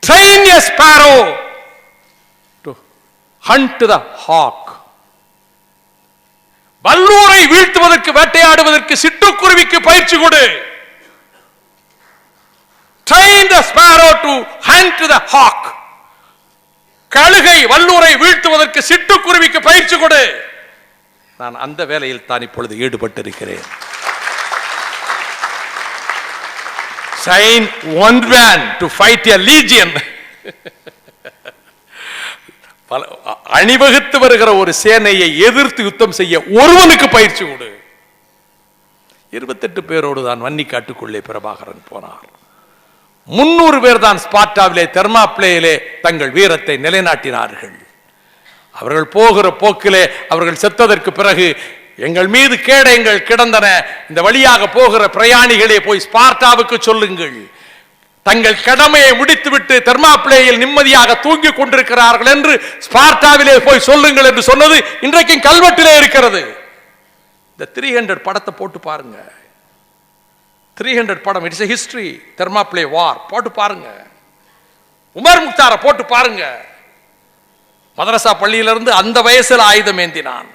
train a sparrow to hunt the hawk. வல்லூரை வீழ்த்துவதற்கு வேட்டையாடுவதற்கு சிட்டுக்குருவிக்கு பயிற்சி கொடு. Train the sparrow to hunt the hawk. கழுகை வல்லூரை வீழ்த்துவதற்கு சிட்டுக்குருவிக்கு பயிற்சி கொடு. நான் அந்த வேலையில் தான் இப்பொழுது ஈடுபட்டிருக்கிறேன். Train one man to fight a legion. அணிவகுத்து வருகிற ஒரு சேனையை எதிர்த்து யுத்தம் செய்ய ஒருவனுக்கு பயிற்சி கொடு. 28 பேரோடு தான் வன்னிக்காட்டுக்குள்ளே பிரபாகரன் போனார். 300 பேர் தான் ஸ்பார்ட்டாவிலே தெர்மாப்ளேயிலே தங்கள் வீரத்தை நிலைநாட்டினார்கள். அவர்கள் போகிற போக்கிலே அவர்கள் செத்ததற்கு பிறகு எங்கள் மீது கேடயங்கள் கிடந்தன, இந்த வழியாக போகிற பிரயாணிகளே போய் ஸ்பார்ட்டாவுக்கு சொல்லுங்கள், தங்கள் கடமையை முடித்துவிட்டு தெர்மாப்ளேயில் நிம்மதியாக தூங்கிக் கொண்டிருக்கிறார்கள் என்று ஸ்பார்ட்டாவிலே போய் சொல்லுங்கள் என்று சொன்னது இன்றைக்கும் கல்வெட்டிலே இருக்கிறது. இந்த 300 படத்தை போட்டு பாருங்க. 300 படம், இட்ஸ் எ ஹிஸ்டரி. தெர்மாப்ளே வார் போட்டு பாருங்க. உமர் முக்தாரை போட்டு பாருங்க. மதரசா பள்ளியிலிருந்து அந்த வயசில் ஆயுதம் ஏந்தினான்,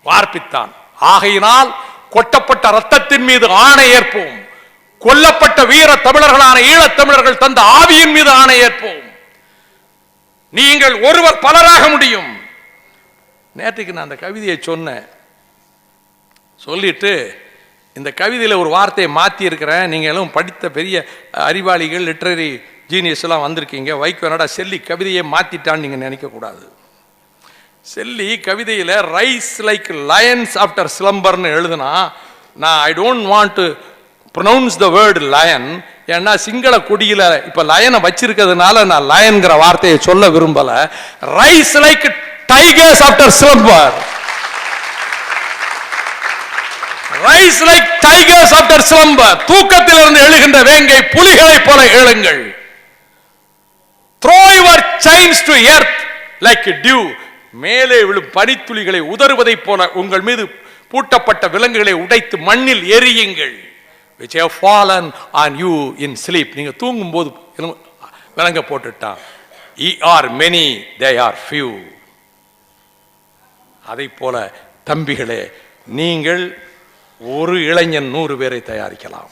வார்ப்பித்தான். ஆகையினால் கொட்டப்பட்ட ரத்தத்தின் மீது ஆணை ஏற்போம், கொல்லப்பட்ட வீர தமிழர்களான ஈழத் தமிழர்கள் தந்த ஆவியின் மீது ஆணை ஏற்போம். நீங்கள் ஒருவர் பலராக முடியும். நேற்றுக்கு நான் அந்த கவிதையை சொன்னேன். சொல்லிட்டு இந்த கவிதையில் ஒரு வார்த்தையை மாற்றி இருக்கிறேன். நீங்கள் எல்லாம் படித்த பெரிய அறிவாளிகள், லிட்ரரி ஜீனியஸ் எல்லாம் வந்திருக்கீங்க. வைகோ என்னடா செல்லி கவிதையை மாற்றிட்டான்னு நீங்கள் நினைக்கக்கூடாது. செல்லி கவிதையில் ரைஸ் லைக் லயன்ஸ் ஆஃப்டர் ஸ்லம்பர்னு எழுதுனா, நான் I don't want to pronounce the word lion. ஏன்னா சிங்கள கொடியில் இப்போ லயனை வச்சிருக்கிறதுனால நான் லயன்கிற வார்த்தையை சொல்ல விரும்பல. Rise like tigers after slumber. Rise like tigers after slumber. தூக்கத்திலிருந்து எழுகின்ற வேங்கை புலிகளை போல எழுங்கள். Throw your chains to earth like dew. மேலே விழும் பனித்துளிகளை உதறுவதை போல உங்கள் மீது பூட்டப்பட்ட விலங்குகளை உடைத்து மண்ணில் எரியுங்கள். which have fallen on you in sleep. நீங்க தூங்கும் போது விலங்க போட்டுட்டான். ye are many, they are few. அதை போல தம்பிகளே, நீங்கள் ஒரு இளைஞன் 100 பேரை தயாரிக்கலாம்.